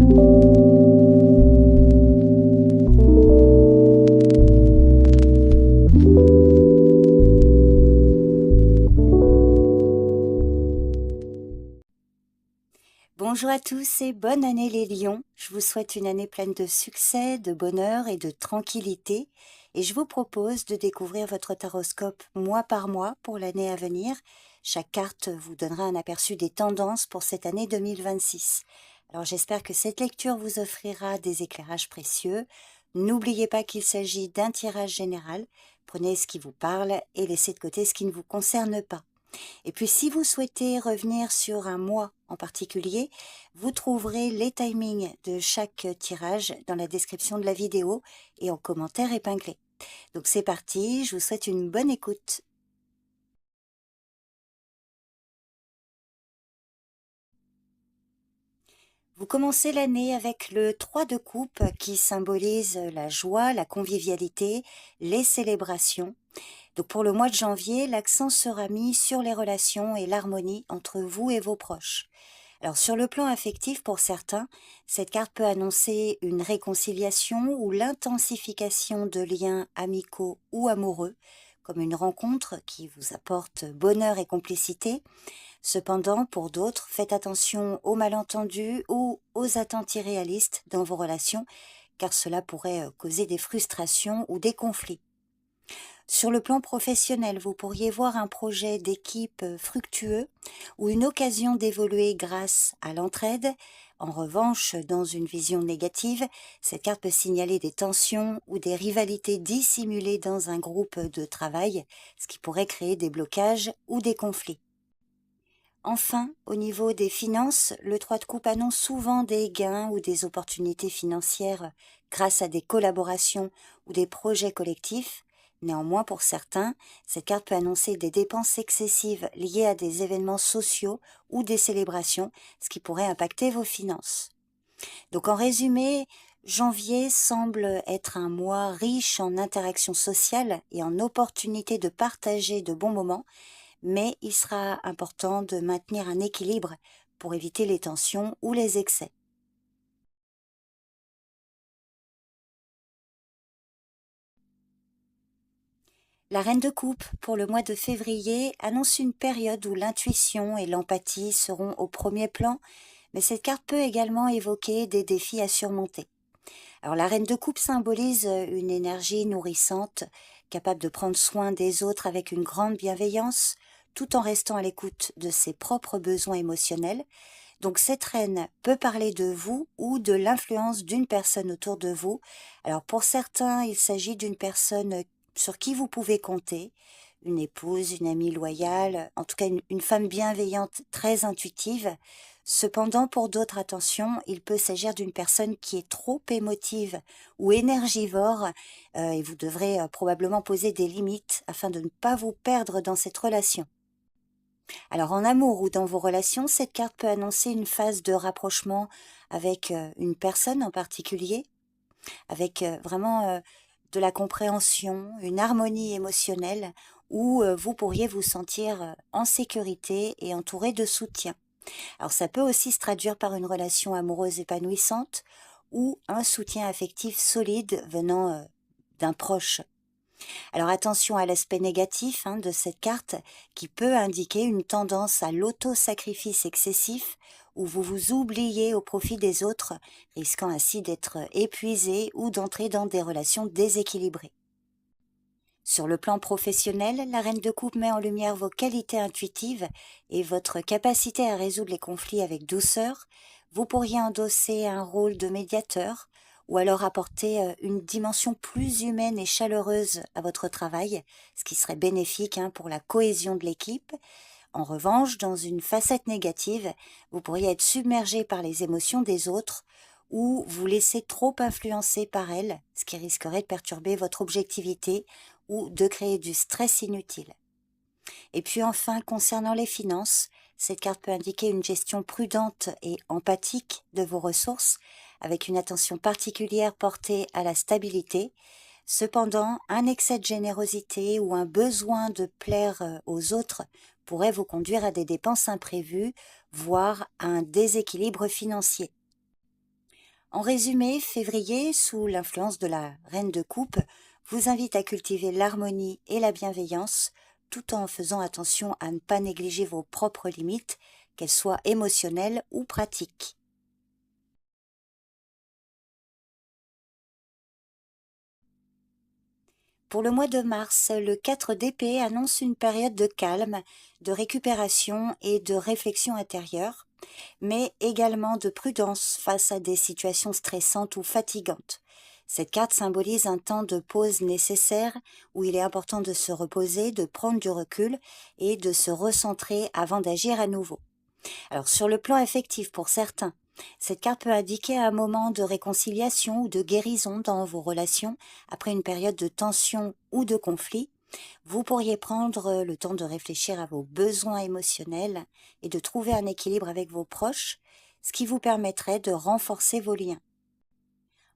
Bonjour à tous et bonne année les lions. Je vous souhaite une année pleine de succès, de bonheur et de tranquillité. Et je vous propose de découvrir votre taroscope mois par mois pour l'année à venir. Chaque carte vous donnera un aperçu des tendances pour cette année 2026. Alors j'espère que cette lecture vous offrira des éclairages précieux. N'oubliez pas qu'il s'agit d'un tirage général. Prenez ce qui vous parle et laissez de côté ce qui ne vous concerne pas. Et puis si vous souhaitez revenir sur un mois en particulier, vous trouverez les timings de chaque tirage dans la description de la vidéo et en commentaire épinglé. Donc c'est parti, je vous souhaite une bonne écoute. Vous commencez l'année avec le 3 de coupe qui symbolise la joie, la convivialité, les célébrations. Donc pour le mois de janvier, l'accent sera mis sur les relations et l'harmonie entre vous et vos proches. Alors sur le plan affectif, pour certains, cette carte peut annoncer une réconciliation ou l'intensification de liens amicaux ou amoureux, comme une rencontre qui vous apporte bonheur et complicité. Cependant, pour d'autres, faites attention aux malentendus ou aux attentes irréalistes dans vos relations, car cela pourrait causer des frustrations ou des conflits. Sur le plan professionnel, vous pourriez voir un projet d'équipe fructueux ou une occasion d'évoluer grâce à l'entraide. En revanche, dans une vision négative, cette carte peut signaler des tensions ou des rivalités dissimulées dans un groupe de travail, ce qui pourrait créer des blocages ou des conflits. Enfin, au niveau des finances, le 3 de coupe annonce souvent des gains ou des opportunités financières grâce à des collaborations ou des projets collectifs. Néanmoins, pour certains, cette carte peut annoncer des dépenses excessives liées à des événements sociaux ou des célébrations, ce qui pourrait impacter vos finances. Donc en résumé, janvier semble être un mois riche en interactions sociales et en opportunités de partager de bons moments, mais il sera important de maintenir un équilibre pour éviter les tensions ou les excès. La reine de coupe, pour le mois de février, annonce une période où l'intuition et l'empathie seront au premier plan, mais cette carte peut également évoquer des défis à surmonter. Alors la reine de coupe symbolise une énergie nourrissante, capable de prendre soin des autres avec une grande bienveillance, tout en restant à l'écoute de ses propres besoins émotionnels. Donc cette reine peut parler de vous ou de l'influence d'une personne autour de vous. Alors pour certains, il s'agit d'une personne sur qui vous pouvez compter, une épouse, une amie loyale, en tout cas une femme bienveillante, très intuitive. Cependant, pour d'autres, attention, il peut s'agir d'une personne qui est trop émotive ou énergivore et vous devrez probablement poser des limites afin de ne pas vous perdre dans cette relation. Alors en amour ou dans vos relations, cette carte peut annoncer une phase de rapprochement avec une personne en particulier, avec vraiment de la compréhension, une harmonie émotionnelle où vous pourriez vous sentir en sécurité et entouré de soutien. Alors ça peut aussi se traduire par une relation amoureuse épanouissante ou un soutien affectif solide venant d'un proche. Alors attention à l'aspect négatif de cette carte qui peut indiquer une tendance à l'auto-sacrifice excessif où vous vous oubliez au profit des autres, risquant ainsi d'être épuisé ou d'entrer dans des relations déséquilibrées. Sur le plan professionnel, la reine de coupe met en lumière vos qualités intuitives et votre capacité à résoudre les conflits avec douceur. Vous pourriez endosser un rôle de médiateur ou alors apporter une dimension plus humaine et chaleureuse à votre travail, ce qui serait bénéfique pour la cohésion de l'équipe. En revanche, dans une facette négative, vous pourriez être submergé par les émotions des autres ou vous laisser trop influencer par elles, ce qui risquerait de perturber votre objectivité ou de créer du stress inutile. Et puis enfin, concernant les finances, cette carte peut indiquer une gestion prudente et empathique de vos ressources, avec une attention particulière portée à la stabilité. Cependant, un excès de générosité ou un besoin de plaire aux autres pourrait vous conduire à des dépenses imprévues, voire à un déséquilibre financier. En résumé, février, sous l'influence de la reine de coupe, vous invite à cultiver l'harmonie et la bienveillance, tout en faisant attention à ne pas négliger vos propres limites, qu'elles soient émotionnelles ou pratiques. Pour le mois de mars, le 4 d'épée annonce une période de calme, de récupération et de réflexion intérieure, mais également de prudence face à des situations stressantes ou fatigantes. Cette carte symbolise un temps de pause nécessaire où il est important de se reposer, de prendre du recul et de se recentrer avant d'agir à nouveau. Alors sur le plan affectif pour certains, cette carte peut indiquer un moment de réconciliation ou de guérison dans vos relations après une période de tension ou de conflit. Vous pourriez prendre le temps de réfléchir à vos besoins émotionnels et de trouver un équilibre avec vos proches, ce qui vous permettrait de renforcer vos liens.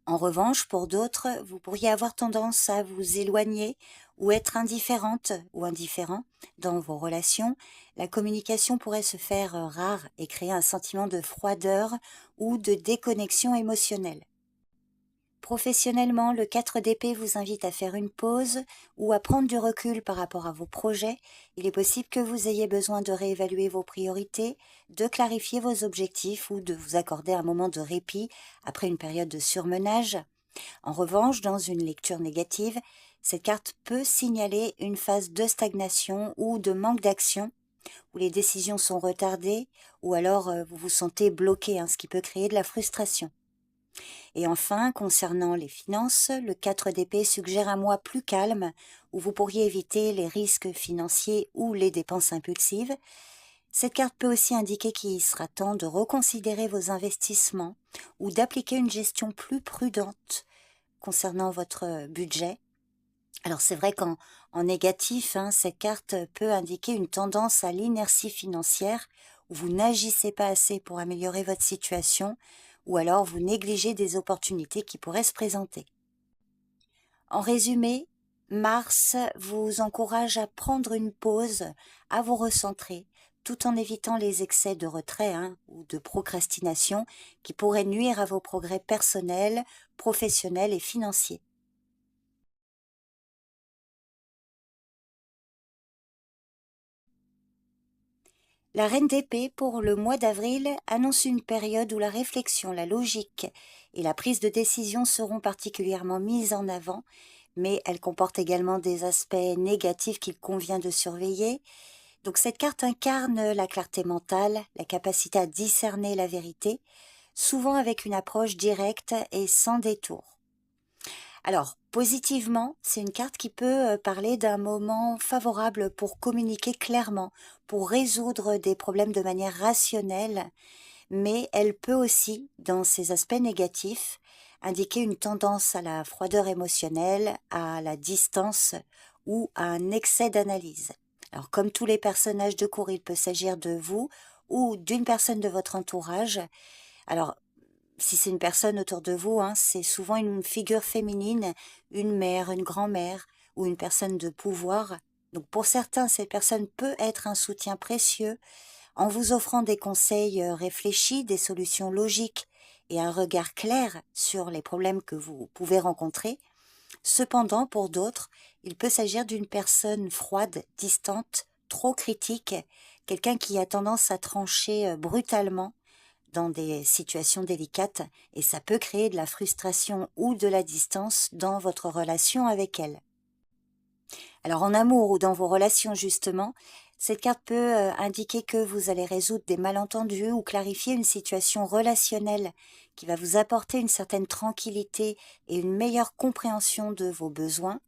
En revanche, pour d'autres, vous pourriez avoir tendance à vous éloigner ou être indifférente ou indifférent dans vos relations. La communication pourrait se faire rare et créer un sentiment de froideur ou de déconnexion émotionnelle. Professionnellement, le 4 d'épée vous invite à faire une pause ou à prendre du recul par rapport à vos projets. Il est possible que vous ayez besoin de réévaluer vos priorités, de clarifier vos objectifs ou de vous accorder un moment de répit après une période de surmenage. En revanche, dans une lecture négative, cette carte peut signaler une phase de stagnation ou de manque d'action, où les décisions sont retardées ou alors vous vous sentez bloqué, ce qui peut créer de la frustration. Et enfin, concernant les finances, le 4 d'épée suggère un mois plus calme où vous pourriez éviter les risques financiers ou les dépenses impulsives. Cette carte peut aussi indiquer qu'il sera temps de reconsidérer vos investissements ou d'appliquer une gestion plus prudente concernant votre budget. Alors c'est vrai qu'en négatif, cette carte peut indiquer une tendance à l'inertie financière où vous n'agissez pas assez pour améliorer votre situation ou alors vous négligez des opportunités qui pourraient se présenter. En résumé, Mars vous encourage à prendre une pause, à vous recentrer, tout en évitant les excès de retrait ou de procrastination qui pourraient nuire à vos progrès personnels, professionnels et financiers. La reine d'épée pour le mois d'avril annonce une période où la réflexion, la logique et la prise de décision seront particulièrement mises en avant, mais elle comporte également des aspects négatifs qu'il convient de surveiller. Donc cette carte incarne la clarté mentale, la capacité à discerner la vérité, souvent avec une approche directe et sans détour. Alors, positivement, c'est une carte qui peut parler d'un moment favorable pour communiquer clairement, pour résoudre des problèmes de manière rationnelle, mais elle peut aussi, dans ses aspects négatifs, indiquer une tendance à la froideur émotionnelle, à la distance ou à un excès d'analyse. Alors, comme tous les personnages de cour, il peut s'agir de vous ou d'une personne de votre entourage. Alors, si c'est une personne autour de vous, c'est souvent une figure féminine, une mère, une grand-mère ou une personne de pouvoir. Donc pour certains, cette personne peut être un soutien précieux en vous offrant des conseils réfléchis, des solutions logiques et un regard clair sur les problèmes que vous pouvez rencontrer. Cependant, pour d'autres, il peut s'agir d'une personne froide, distante, trop critique, quelqu'un qui a tendance à trancher brutalement dans des situations délicates et ça peut créer de la frustration ou de la distance dans votre relation avec elle. Alors en amour ou dans vos relations justement, cette carte peut indiquer que vous allez résoudre des malentendus ou clarifier une situation relationnelle qui va vous apporter une certaine tranquillité et une meilleure compréhension de vos besoins.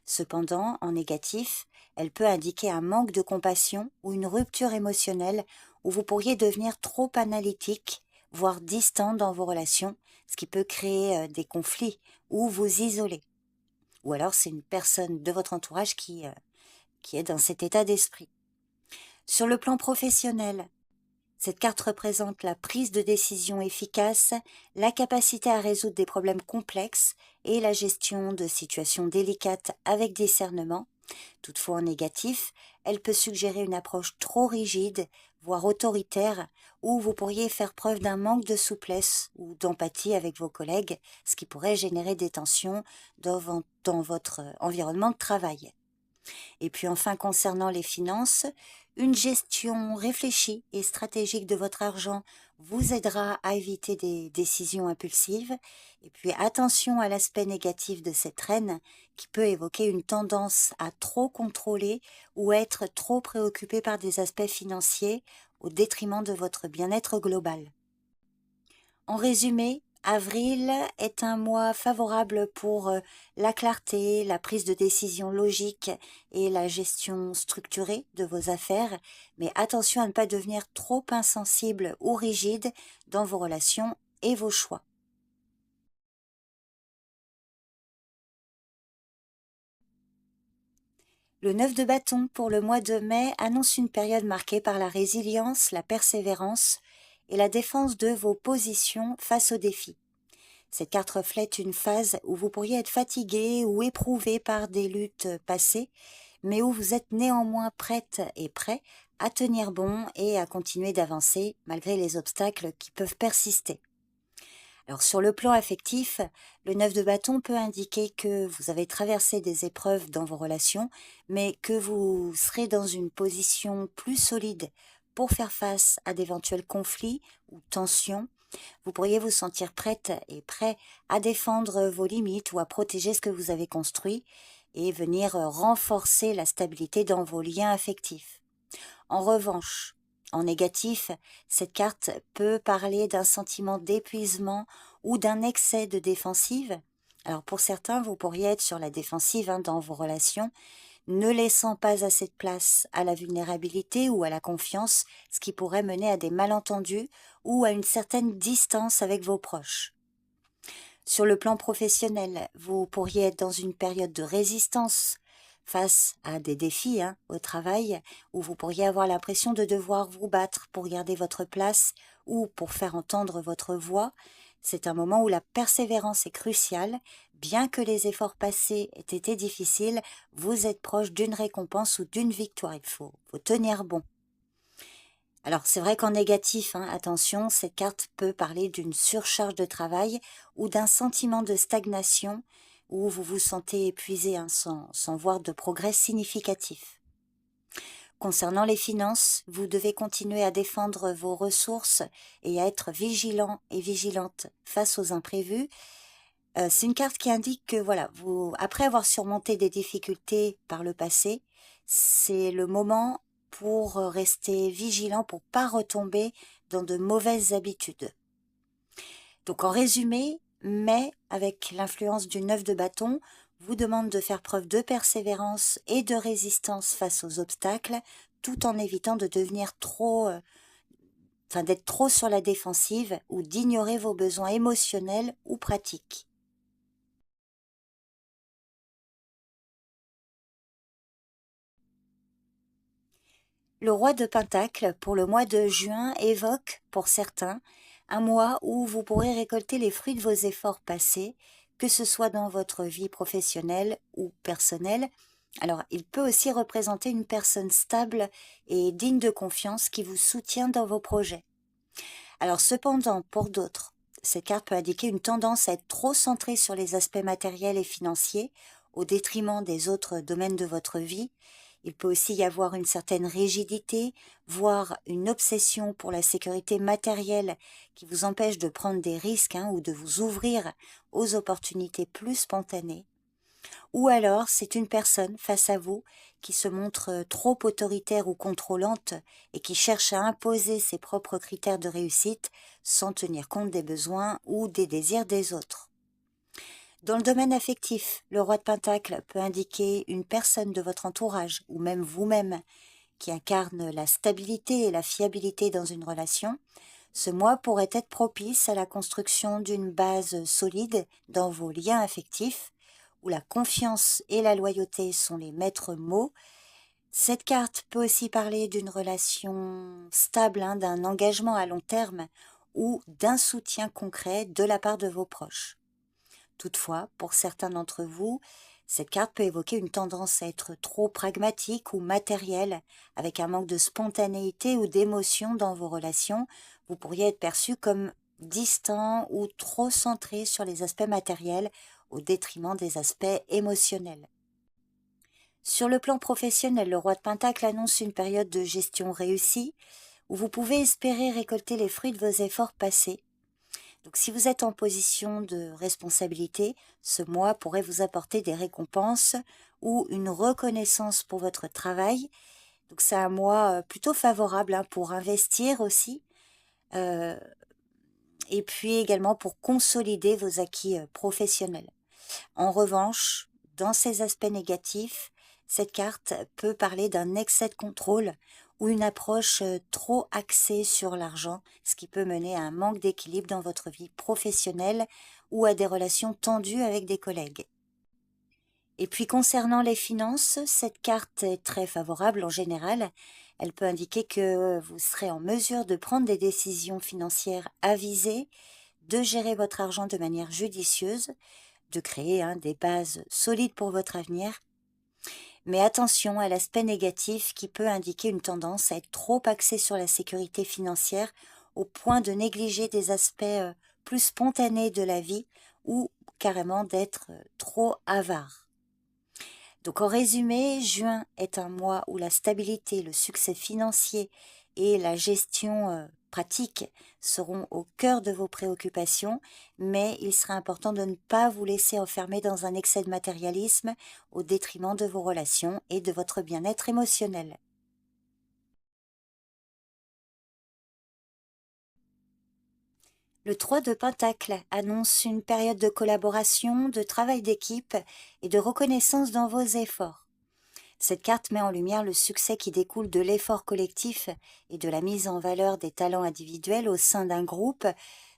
Cependant, en négatif, elle peut indiquer un manque de compassion ou une rupture émotionnelle où vous pourriez devenir trop analytique, voire distant dans vos relations, ce qui peut créer des conflits ou vous isoler. Ou alors c'est une personne de votre entourage qui est dans cet état d'esprit. Sur le plan professionnel, cette carte représente la prise de décision efficace, la capacité à résoudre des problèmes complexes et la gestion de situations délicates avec discernement. Toutefois en négatif, elle peut suggérer une approche trop rigide, voire autoritaire, ou vous pourriez faire preuve d'un manque de souplesse ou d'empathie avec vos collègues, ce qui pourrait générer des tensions dans votre environnement de travail. Et puis enfin, concernant les finances, une gestion réfléchie et stratégique de votre argent vous aidera à éviter des décisions impulsives. Et puis attention à l'aspect négatif de cette reine qui peut évoquer une tendance à trop contrôler ou être trop préoccupé par des aspects financiers au détriment de votre bien-être global. En résumé, avril est un mois favorable pour la clarté, la prise de décision logique et la gestion structurée de vos affaires, mais attention à ne pas devenir trop insensible ou rigide dans vos relations et vos choix. Le 9 de bâton pour le mois de mai annonce une période marquée par la résilience, la persévérance et la défense de vos positions face aux défis. Cette carte reflète une phase où vous pourriez être fatigué ou éprouvé par des luttes passées, mais où vous êtes néanmoins prête et prêt à tenir bon et à continuer d'avancer malgré les obstacles qui peuvent persister. Alors sur le plan affectif, le 9 de bâton peut indiquer que vous avez traversé des épreuves dans vos relations, mais que vous serez dans une position plus solide pour faire face à d'éventuels conflits ou tensions. Vous pourriez vous sentir prête et prêt à défendre vos limites ou à protéger ce que vous avez construit et venir renforcer la stabilité dans vos liens affectifs. En revanche, en négatif, cette carte peut parler d'un sentiment d'épuisement ou d'un excès de défensive. Alors pour certains, vous pourriez être sur la défensive dans vos relations, ne laissant pas assez de place à la vulnérabilité ou à la confiance, ce qui pourrait mener à des malentendus ou à une certaine distance avec vos proches. Sur le plan professionnel, vous pourriez être dans une période de résistance face à des défis au travail, où vous pourriez avoir l'impression de devoir vous battre pour garder votre place ou pour faire entendre votre voix. C'est un moment où la persévérance est cruciale. Bien que les efforts passés aient été difficiles, vous êtes proche d'une récompense ou d'une victoire. Il faut tenir bon. Alors c'est vrai qu'en négatif, attention, cette carte peut parler d'une surcharge de travail ou d'un sentiment de stagnation où vous vous sentez épuisé sans voir de progrès significatif. Concernant les finances, vous devez continuer à défendre vos ressources et à être vigilant et vigilante face aux imprévus. C'est une carte qui indique que voilà, après avoir surmonté des difficultés par le passé, c'est le moment pour rester vigilant, pour pas retomber dans de mauvaises habitudes. Donc en résumé, mais avec l'influence du 9 de bâton, vous demande de faire preuve de persévérance et de résistance face aux obstacles, tout en évitant de devenir d'être trop sur la défensive ou d'ignorer vos besoins émotionnels ou pratiques. Le roi de Pentacle pour le mois de juin évoque, pour certains, un mois où vous pourrez récolter les fruits de vos efforts passés, que ce soit dans votre vie professionnelle ou personnelle. Alors, il peut aussi représenter une personne stable et digne de confiance qui vous soutient dans vos projets. Alors, cependant, pour d'autres, cette carte peut indiquer une tendance à être trop centrée sur les aspects matériels et financiers au détriment des autres domaines de votre vie. Il peut aussi y avoir une certaine rigidité, voire une obsession pour la sécurité matérielle qui vous empêche de prendre des risques ou de vous ouvrir aux opportunités plus spontanées. Ou alors c'est une personne face à vous qui se montre trop autoritaire ou contrôlante et qui cherche à imposer ses propres critères de réussite sans tenir compte des besoins ou des désirs des autres. Dans le domaine affectif, le roi de Pentacle peut indiquer une personne de votre entourage ou même vous-même qui incarne la stabilité et la fiabilité dans une relation. Ce mois pourrait être propice à la construction d'une base solide dans vos liens affectifs où la confiance et la loyauté sont les maîtres mots. Cette carte peut aussi parler d'une relation stable, d'un engagement à long terme ou d'un soutien concret de la part de vos proches. Toutefois, pour certains d'entre vous, Cette carte peut évoquer une tendance à être trop pragmatique ou matérielle, avec un manque de spontanéité ou d'émotion dans vos relations. Vous pourriez être perçu comme distant ou trop centré sur les aspects matériels au détriment des aspects émotionnels. Sur le plan professionnel, le roi de Pentacle annonce une période de gestion réussie où vous pouvez espérer récolter les fruits de vos efforts passés. Donc si vous êtes en position de responsabilité, ce mois pourrait vous apporter des récompenses ou une reconnaissance pour votre travail. Donc c'est un mois plutôt favorable pour investir aussi euh, et puis également pour consolider vos acquis professionnels. En revanche, dans ces aspects négatifs, cette carte peut parler d'un excès de contrôle ou une approche trop axée sur l'argent, ce qui peut mener à un manque d'équilibre dans votre vie professionnelle ou à des relations tendues avec des collègues. Et puis concernant les finances, cette carte est très favorable en général. Elle peut indiquer que vous serez en mesure de prendre des décisions financières avisées, de gérer votre argent de manière judicieuse, de créer des bases solides pour votre avenir. Mais attention à l'aspect négatif qui peut indiquer une tendance à être trop axé sur la sécurité financière au point de négliger des aspects plus spontanés de la vie ou carrément d'être trop avare. Donc en résumé, juin est un mois où la stabilité, le succès financier et la gestion pratique seront au cœur de vos préoccupations, mais il sera important de ne pas vous laisser enfermer dans un excès de matérialisme au détriment de vos relations et de votre bien-être émotionnel. Le 3 de Pentacle annonce une période de collaboration, de travail d'équipe et de reconnaissance dans vos efforts. Cette carte met en lumière le succès qui découle de l'effort collectif et de la mise en valeur des talents individuels au sein d'un groupe.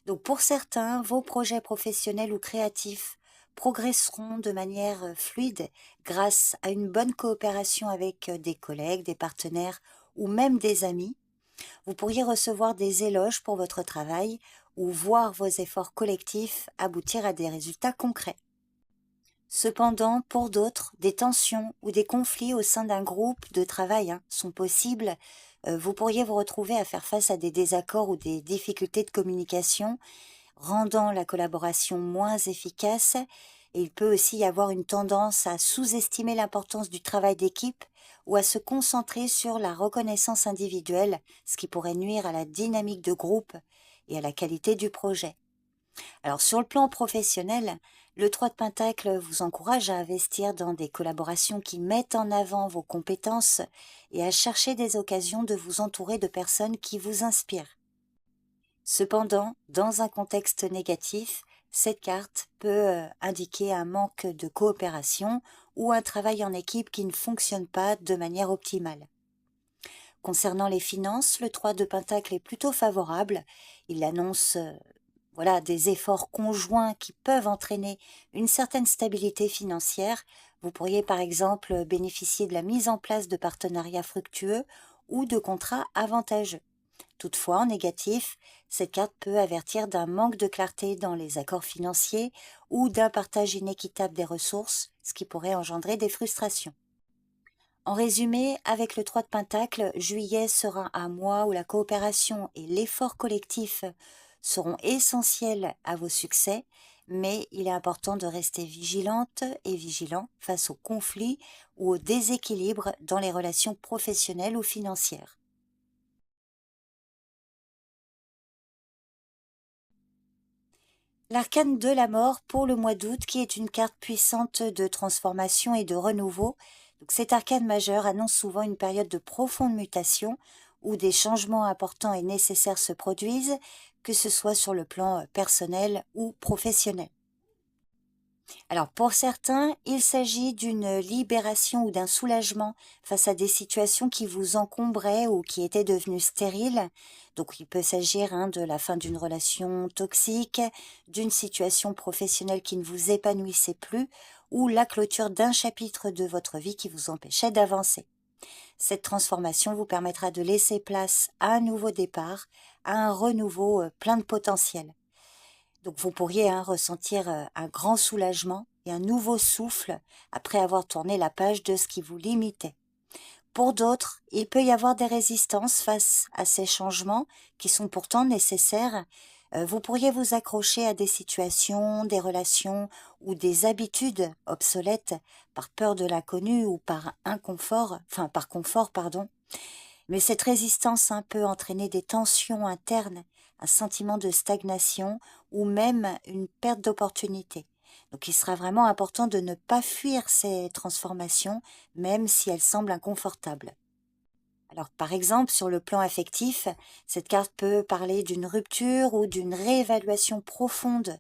Donc pour certains, vos projets professionnels ou créatifs progresseront de manière fluide grâce à une bonne coopération avec des collègues, des partenaires ou même des amis. Vous pourriez recevoir des éloges pour votre travail ou voir vos efforts collectifs aboutir à des résultats concrets. Cependant, pour d'autres, des tensions ou des conflits au sein d'un groupe de travail sont possibles. Vous pourriez vous retrouver à faire face à des désaccords ou des difficultés de communication, rendant la collaboration moins efficace. Et il peut aussi y avoir une tendance à sous-estimer l'importance du travail d'équipe ou à se concentrer sur la reconnaissance individuelle, ce qui pourrait nuire à la dynamique de groupe et à la qualité du projet. Alors sur le plan professionnel, le 3 de Pentacle vous encourage à investir dans des collaborations qui mettent en avant vos compétences et à chercher des occasions de vous entourer de personnes qui vous inspirent. Cependant, dans un contexte négatif, cette carte peut indiquer un manque de coopération ou un travail en équipe qui ne fonctionne pas de manière optimale. Concernant les finances, le 3 de Pentacle est plutôt favorable. Il annonce des efforts conjoints qui peuvent entraîner une certaine stabilité financière. Vous pourriez par exemple bénéficier de la mise en place de partenariats fructueux ou de contrats avantageux. Toutefois, en négatif, cette carte peut avertir d'un manque de clarté dans les accords financiers ou d'un partage inéquitable des ressources, ce qui pourrait engendrer des frustrations. En résumé, avec le 3 de Pentacle, juillet sera un mois où la coopération et l'effort collectif seront essentiels à vos succès, mais il est important de rester vigilante et vigilant face aux conflits ou aux déséquilibres dans les relations professionnelles ou financières. L'arcane de la mort pour le mois d'août, qui est une carte puissante de transformation et de renouveau. Donc cet arcane majeur annonce souvent une période de profonde mutation où des changements importants et nécessaires se produisent, que ce soit sur le plan personnel ou professionnel. Alors pour certains, il s'agit d'une libération ou d'un soulagement face à des situations qui vous encombraient ou qui étaient devenues stériles. Donc il peut s'agir de la fin d'une relation toxique, d'une situation professionnelle qui ne vous épanouissait plus ou la clôture d'un chapitre de votre vie qui vous empêchait d'avancer. Cette transformation vous permettra de laisser place à un nouveau départ, à un renouveau plein de potentiel. Donc vous pourriez ressentir un grand soulagement et un nouveau souffle après avoir tourné la page de ce qui vous limitait. Pour d'autres, il peut y avoir des résistances face à ces changements qui sont pourtant nécessaires. Vous pourriez vous accrocher à des situations, des relations ou des habitudes obsolètes par peur de l'inconnu ou par par confort, pardon. Mais cette résistance peut entraîner des tensions internes, un sentiment de stagnation ou même une perte d'opportunité. Donc il sera vraiment important de ne pas fuir ces transformations, même si elles semblent inconfortables. Alors par exemple, sur le plan affectif, cette carte peut parler d'une rupture ou d'une réévaluation profonde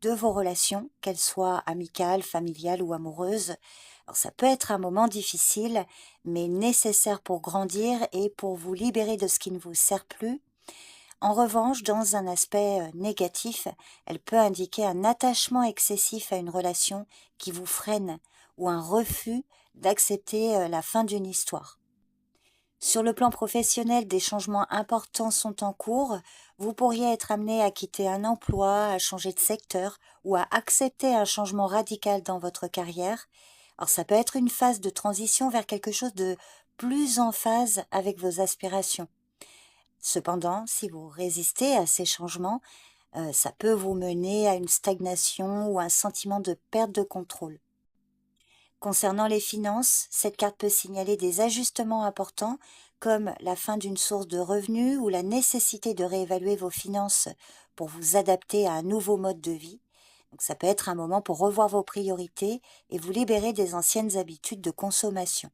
de vos relations, qu'elles soient amicales, familiales ou amoureuses. Alors ça peut être un moment difficile, mais nécessaire pour grandir et pour vous libérer de ce qui ne vous sert plus. En revanche, dans un aspect négatif, elle peut indiquer un attachement excessif à une relation qui vous freine ou un refus d'accepter la fin d'une histoire. Sur le plan professionnel, des changements importants sont en cours. Vous pourriez être amené à quitter un emploi, à changer de secteur ou à accepter un changement radical dans votre carrière. Alors ça peut être une phase de transition vers quelque chose de plus en phase avec vos aspirations. Cependant, si vous résistez à ces changements, ça peut vous mener à une stagnation ou un sentiment de perte de contrôle. Concernant les finances, cette carte peut signaler des ajustements importants comme la fin d'une source de revenus ou la nécessité de réévaluer vos finances pour vous adapter à un nouveau mode de vie. Donc ça peut être un moment pour revoir vos priorités et vous libérer des anciennes habitudes de consommation.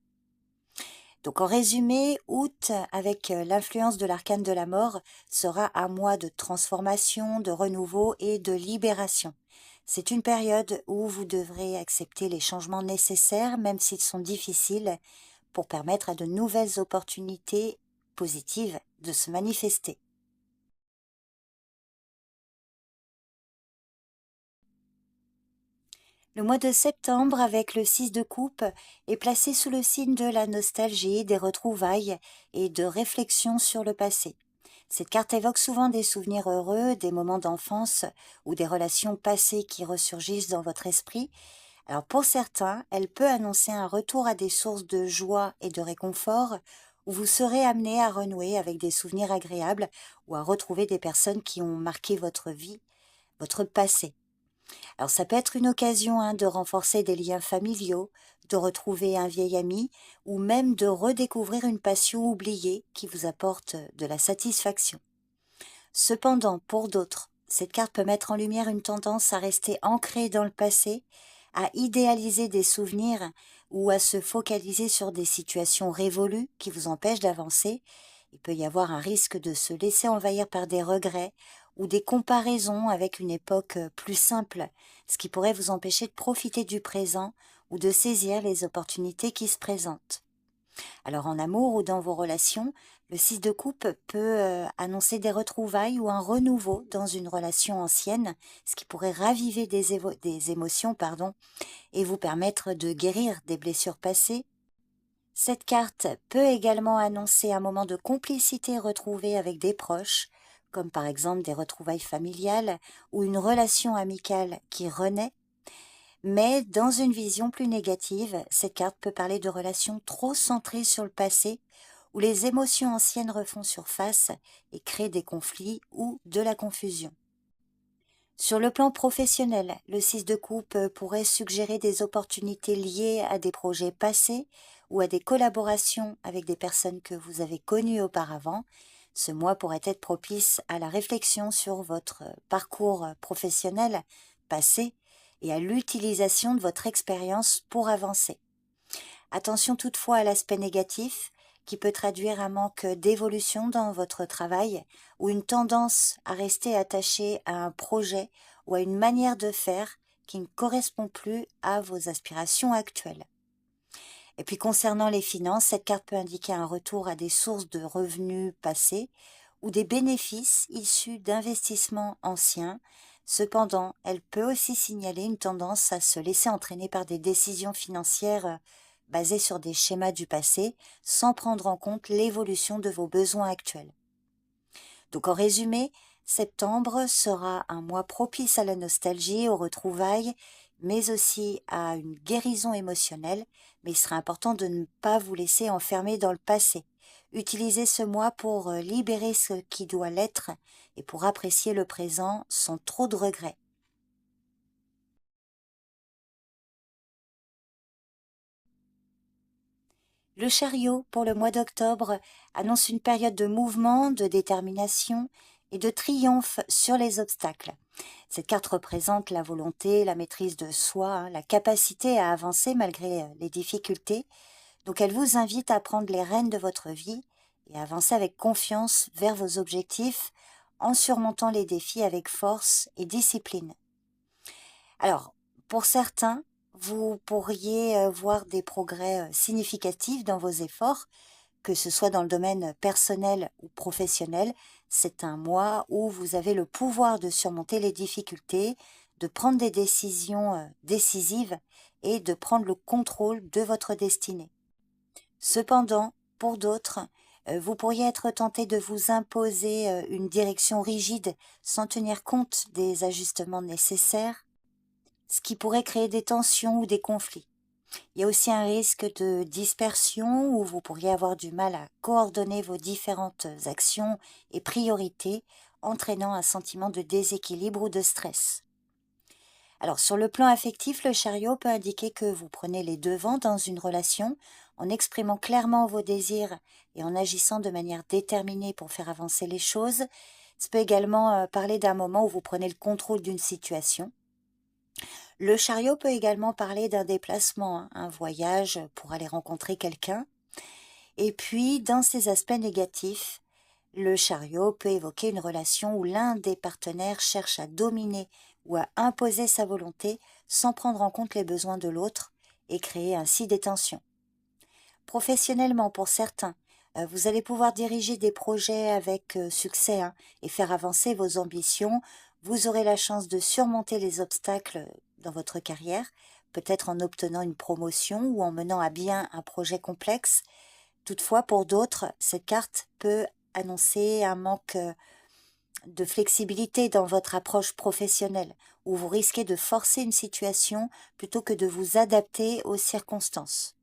Donc en résumé, août, avec l'influence de l'arcane de la mort, sera un mois de transformation, de renouveau et de libération. C'est une période où vous devrez accepter les changements nécessaires, même s'ils sont difficiles, pour permettre à de nouvelles opportunités positives de se manifester. Le mois de septembre, avec le 6 de coupe, est placé sous le signe de la nostalgie, des retrouvailles et de réflexion sur le passé. Cette carte évoque souvent des souvenirs heureux, des moments d'enfance ou des relations passées qui ressurgissent dans votre esprit. Alors pour certains, elle peut annoncer un retour à des sources de joie et de réconfort où vous serez amené à renouer avec des souvenirs agréables ou à retrouver des personnes qui ont marqué votre vie, votre passé. Alors ça peut être une occasion de renforcer des liens familiaux, de retrouver un vieil ami ou même de redécouvrir une passion oubliée qui vous apporte de la satisfaction. Cependant, pour d'autres, cette carte peut mettre en lumière une tendance à rester ancrée dans le passé, à idéaliser des souvenirs ou à se focaliser sur des situations révolues qui vous empêchent d'avancer. Il peut y avoir un risque de se laisser envahir par des regrets ou des comparaisons avec une époque plus simple, ce qui pourrait vous empêcher de profiter du présent ou de saisir les opportunités qui se présentent. Alors en amour ou dans vos relations, le 6 de coupe peut annoncer des retrouvailles ou un renouveau dans une relation ancienne, ce qui pourrait raviver des émotions et vous permettre de guérir des blessures passées. Cette carte peut également annoncer un moment de complicité retrouvée avec des proches, comme par exemple des retrouvailles familiales ou une relation amicale qui renaît. Mais dans une vision plus négative, cette carte peut parler de relations trop centrées sur le passé, où les émotions anciennes refont surface et créent des conflits ou de la confusion. Sur le plan professionnel, le 6 de coupe pourrait suggérer des opportunités liées à des projets passés ou à des collaborations avec des personnes que vous avez connues auparavant. Ce mois pourrait être propice à la réflexion sur votre parcours professionnel passé et à l'utilisation de votre expérience pour avancer. Attention toutefois à l'aspect négatif qui peut traduire un manque d'évolution dans votre travail ou une tendance à rester attaché à un projet ou à une manière de faire qui ne correspond plus à vos aspirations actuelles. Et puis concernant les finances, cette carte peut indiquer un retour à des sources de revenus passés ou des bénéfices issus d'investissements anciens. Cependant, elle peut aussi signaler une tendance à se laisser entraîner par des décisions financières basées sur des schémas du passé sans prendre en compte l'évolution de vos besoins actuels. Donc en résumé, septembre sera un mois propice à la nostalgie, aux retrouvailles mais aussi à une guérison émotionnelle, mais il sera important de ne pas vous laisser enfermer dans le passé. Utilisez ce mois pour libérer ce qui doit l'être et pour apprécier le présent sans trop de regrets. Le chariot, pour le mois d'octobre, annonce une période de mouvement, de détermination et de triomphe sur les obstacles. Cette carte représente la volonté, la maîtrise de soi, la capacité à avancer malgré les difficultés. Donc elle vous invite à prendre les rênes de votre vie et à avancer avec confiance vers vos objectifs en surmontant les défis avec force et discipline. Alors, pour certains, vous pourriez voir des progrès significatifs dans vos efforts, que ce soit dans le domaine personnel ou professionnel. C'est un mois où vous avez le pouvoir de surmonter les difficultés, de prendre des décisions décisives et de prendre le contrôle de votre destinée. Cependant, pour d'autres, vous pourriez être tenté de vous imposer une direction rigide sans tenir compte des ajustements nécessaires, ce qui pourrait créer des tensions ou des conflits. Il y a aussi un risque de dispersion où vous pourriez avoir du mal à coordonner vos différentes actions et priorités, entraînant un sentiment de déséquilibre ou de stress. Alors, sur le plan affectif, le chariot peut indiquer que vous prenez les devants dans une relation en exprimant clairement vos désirs et en agissant de manière déterminée pour faire avancer les choses. Ça peut également parler d'un moment où vous prenez le contrôle d'une situation. Le chariot peut également parler d'un déplacement, un voyage pour aller rencontrer quelqu'un. Et puis, dans ses aspects négatifs, le chariot peut évoquer une relation où l'un des partenaires cherche à dominer ou à imposer sa volonté sans prendre en compte les besoins de l'autre et créer ainsi des tensions. Professionnellement, pour certains, vous allez pouvoir diriger des projets avec succès et faire avancer vos ambitions. Vous aurez la chance de surmonter les obstacles dans votre carrière, peut-être en obtenant une promotion ou en menant à bien un projet complexe. Toutefois, pour d'autres, cette carte peut annoncer un manque de flexibilité dans votre approche professionnelle, où vous risquez de forcer une situation plutôt que de vous adapter aux circonstances.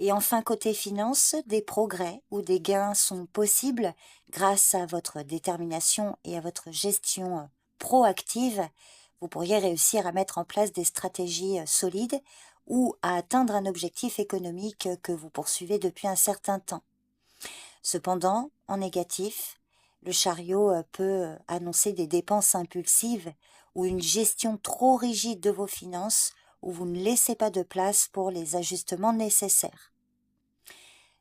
Et enfin, côté finance, des progrès ou des gains sont possibles grâce à votre détermination et à votre gestion proactive. Vous pourriez réussir à mettre en place des stratégies solides ou à atteindre un objectif économique que vous poursuivez depuis un certain temps. Cependant, en négatif, le chariot peut annoncer des dépenses impulsives ou une gestion trop rigide de vos finances où vous ne laissez pas de place pour les ajustements nécessaires.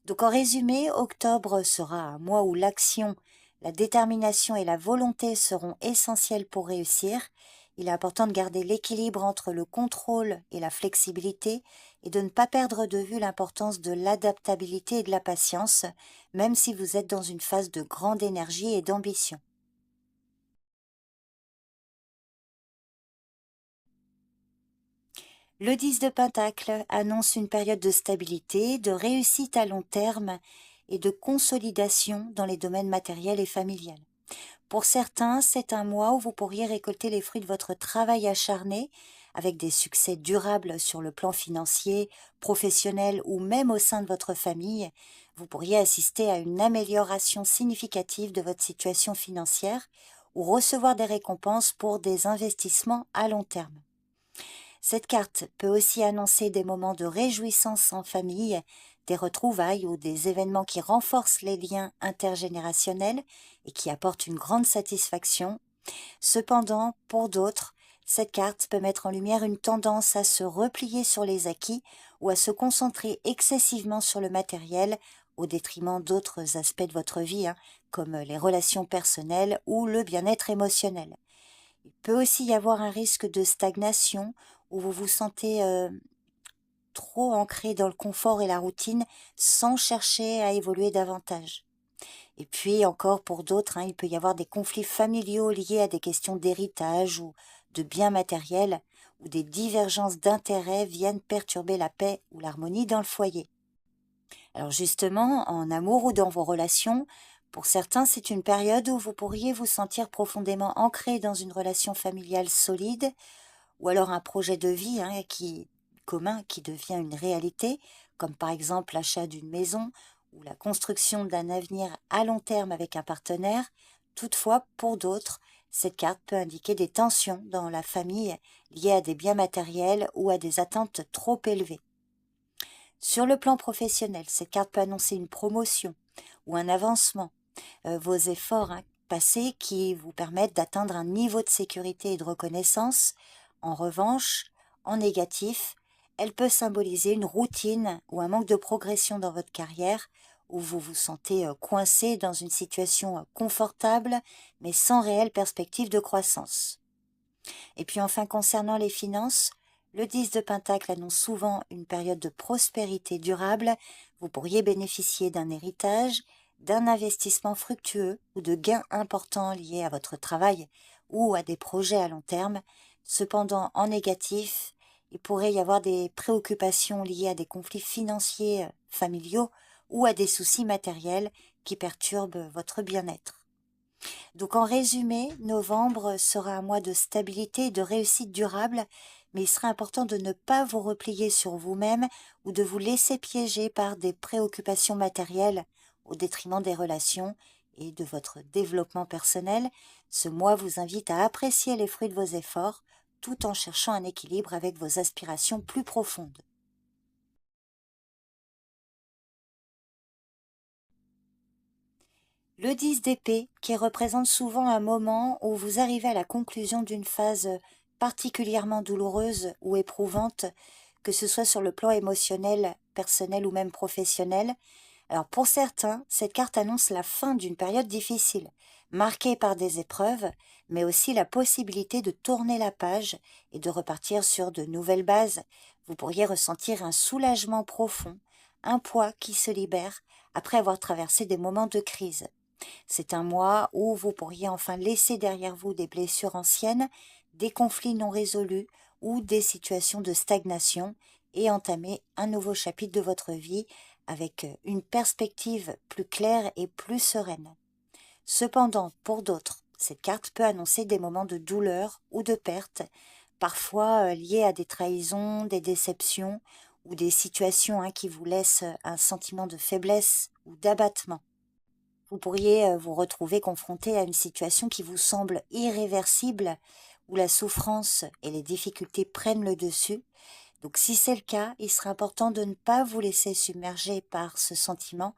Donc en résumé, octobre sera un mois où l'action, la détermination et la volonté seront essentielles pour réussir. Il est important de garder l'équilibre entre le contrôle et la flexibilité et de ne pas perdre de vue l'importance de l'adaptabilité et de la patience, même si vous êtes dans une phase de grande énergie et d'ambition. Le 10 de Pentacle annonce une période de stabilité, de réussite à long terme et de consolidation dans les domaines matériels et familial. Pour certains, c'est un mois où vous pourriez récolter les fruits de votre travail acharné avec des succès durables sur le plan financier, professionnel ou même au sein de votre famille. Vous pourriez assister à une amélioration significative de votre situation financière ou recevoir des récompenses pour des investissements à long terme. Cette carte peut aussi annoncer des moments de réjouissance en famille, des retrouvailles ou des événements qui renforcent les liens intergénérationnels et qui apportent une grande satisfaction. Cependant, pour d'autres, cette carte peut mettre en lumière une tendance à se replier sur les acquis ou à se concentrer excessivement sur le matériel au détriment d'autres aspects de votre vie, comme les relations personnelles ou le bien-être émotionnel. Il peut aussi y avoir un risque de stagnation où vous vous sentez trop ancré dans le confort et la routine sans chercher à évoluer davantage. Et puis encore pour d'autres, il peut y avoir des conflits familiaux liés à des questions d'héritage ou de biens matériels où des divergences d'intérêts viennent perturber la paix ou l'harmonie dans le foyer. Alors justement, en amour ou dans vos relations, pour certains, c'est une période où vous pourriez vous sentir profondément ancré dans une relation familiale solide, ou alors un projet de vie commun qui devient une réalité, comme par exemple l'achat d'une maison ou la construction d'un avenir à long terme avec un partenaire. Toutefois, pour d'autres, cette carte peut indiquer des tensions dans la famille liées à des biens matériels ou à des attentes trop élevées. Sur le plan professionnel, cette carte peut annoncer une promotion ou un avancement, vos efforts passés qui vous permettent d'atteindre un niveau de sécurité et de reconnaissance. En revanche, en négatif, elle peut symboliser une routine ou un manque de progression dans votre carrière, où vous vous sentez coincé dans une situation confortable, mais sans réelle perspective de croissance. Et puis enfin, concernant les finances, le 10 de Pentacle annonce souvent une période de prospérité durable. Vous pourriez bénéficier d'un héritage, d'un investissement fructueux ou de gains importants liés à votre travail ou à des projets à long terme. Cependant, en négatif, il pourrait y avoir des préoccupations liées à des conflits financiers familiaux ou à des soucis matériels qui perturbent votre bien-être. Donc en résumé, novembre sera un mois de stabilité et de réussite durable, mais il sera important de ne pas vous replier sur vous-même ou de vous laisser piéger par des préoccupations matérielles au détriment des relations et de votre développement personnel. Ce mois vous invite à apprécier les fruits de vos efforts tout en cherchant un équilibre avec vos aspirations plus profondes. Le 10 d'épée, qui représente souvent un moment où vous arrivez à la conclusion d'une phase particulièrement douloureuse ou éprouvante, que ce soit sur le plan émotionnel, personnel ou même professionnel. Alors pour certains, cette carte annonce la fin d'une période difficile, marquée par des épreuves, mais aussi la possibilité de tourner la page et de repartir sur de nouvelles bases. Vous pourriez ressentir un soulagement profond, un poids qui se libère après avoir traversé des moments de crise. C'est un mois où vous pourriez enfin laisser derrière vous des blessures anciennes, des conflits non résolus ou des situations de stagnation et entamer un nouveau chapitre de votre vie avec une perspective plus claire et plus sereine. Cependant, pour d'autres, cette carte peut annoncer des moments de douleur ou de perte, parfois liés à des trahisons, des déceptions ou des situations qui vous laissent un sentiment de faiblesse ou d'abattement. Vous pourriez vous retrouver confronté à une situation qui vous semble irréversible, où la souffrance et les difficultés prennent le dessus. Donc si c'est le cas, il sera important de ne pas vous laisser submerger par ce sentiment,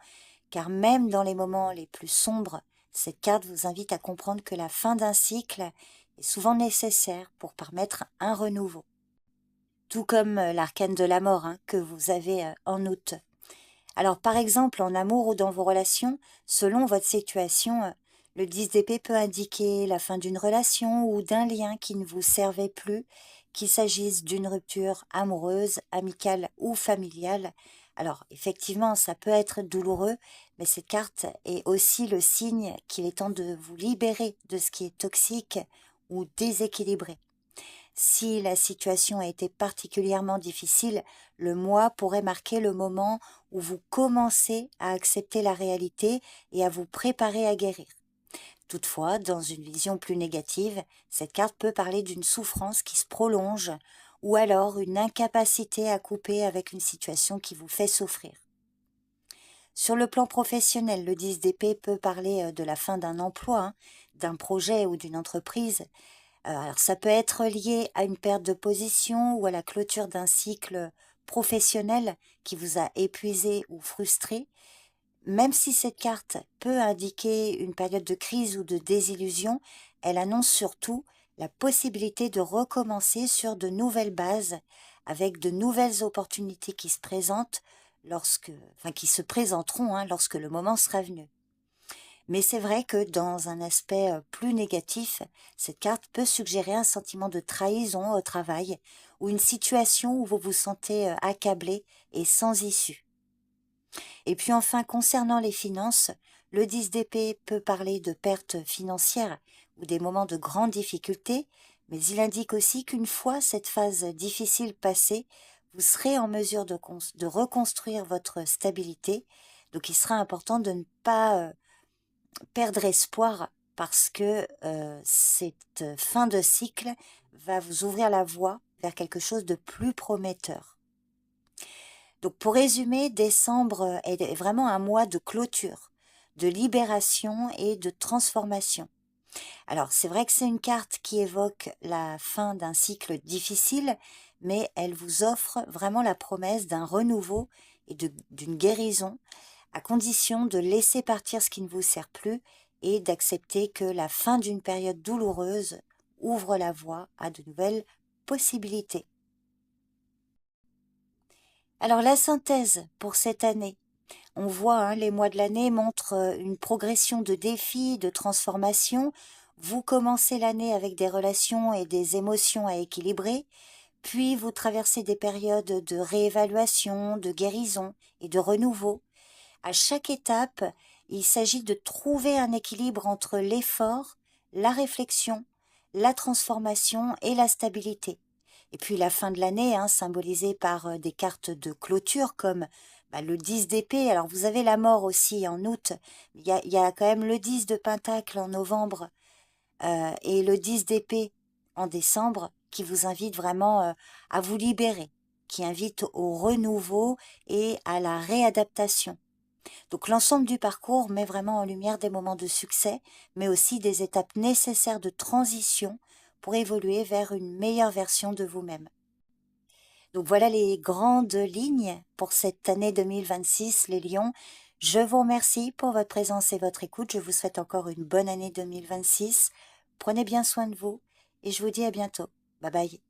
car même dans les moments les plus sombres, cette carte vous invite à comprendre que la fin d'un cycle est souvent nécessaire pour permettre un renouveau. Tout comme l'arcane de la mort que vous avez en août. Alors, par exemple, en amour ou dans vos relations, selon votre situation, le 10 d'épée peut indiquer la fin d'une relation ou d'un lien qui ne vous servait plus, qu'il s'agisse d'une rupture amoureuse, amicale ou familiale. Alors, effectivement, ça peut être douloureux, mais cette carte est aussi le signe qu'il est temps de vous libérer de ce qui est toxique ou déséquilibré. Si la situation a été particulièrement difficile, le mois pourrait marquer le moment où vous commencez à accepter la réalité et à vous préparer à guérir. Toutefois, dans une vision plus négative, cette carte peut parler d'une souffrance qui se prolonge ou alors une incapacité à couper avec une situation qui vous fait souffrir. Sur le plan professionnel, le 10 d'épée peut parler de la fin d'un emploi, d'un projet ou d'une entreprise. Alors ça peut être lié à une perte de position ou à la clôture d'un cycle professionnel qui vous a épuisé ou frustré. Même si cette carte peut indiquer une période de crise ou de désillusion, elle annonce surtout la possibilité de recommencer sur de nouvelles bases avec de nouvelles opportunités qui se présentent qui se présenteront lorsque le moment sera venu. Mais c'est vrai que dans un aspect plus négatif, cette carte peut suggérer un sentiment de trahison au travail ou une situation où vous vous sentez accablé et sans issue. Et puis enfin, concernant les finances, le 10 d'épée peut parler de pertes financières ou des moments de grande difficulté, mais il indique aussi qu'une fois cette phase difficile passée, vous serez en mesure de reconstruire votre stabilité. Donc il sera important de ne pas perdre espoir parce que cette fin de cycle va vous ouvrir la voie vers quelque chose de plus prometteur. Donc pour résumer, décembre est vraiment un mois de clôture, de libération et de transformation. Alors c'est vrai que c'est une carte qui évoque la fin d'un cycle difficile, mais elle vous offre vraiment la promesse d'un renouveau et d'une guérison, à condition de laisser partir ce qui ne vous sert plus et d'accepter que la fin d'une période douloureuse ouvre la voie à de nouvelles possibilités. Alors la synthèse pour cette année, on voit, hein, les mois de l'année montrent une progression de défis, de transformation. Vous commencez l'année avec des relations et des émotions à équilibrer, puis vous traversez des périodes de réévaluation, de guérison et de renouveau. À chaque étape, il s'agit de trouver un équilibre entre l'effort, la réflexion, la transformation et la stabilité. Et puis la fin de l'année, hein, symbolisée par des cartes de clôture comme le 10 d'épée. Alors vous avez la mort aussi en août, il y a quand même le 10 de pentacle en novembre et le 10 d'épée en décembre qui vous invite vraiment à vous libérer, qui invite au renouveau et à la réadaptation. Donc l'ensemble du parcours met vraiment en lumière des moments de succès, mais aussi des étapes nécessaires de transition pour évoluer vers une meilleure version de vous-même. Donc voilà les grandes lignes pour cette année 2026, les lions. Je vous remercie pour votre présence et votre écoute. Je vous souhaite encore une bonne année 2026. Prenez bien soin de vous et je vous dis à bientôt. Bye bye.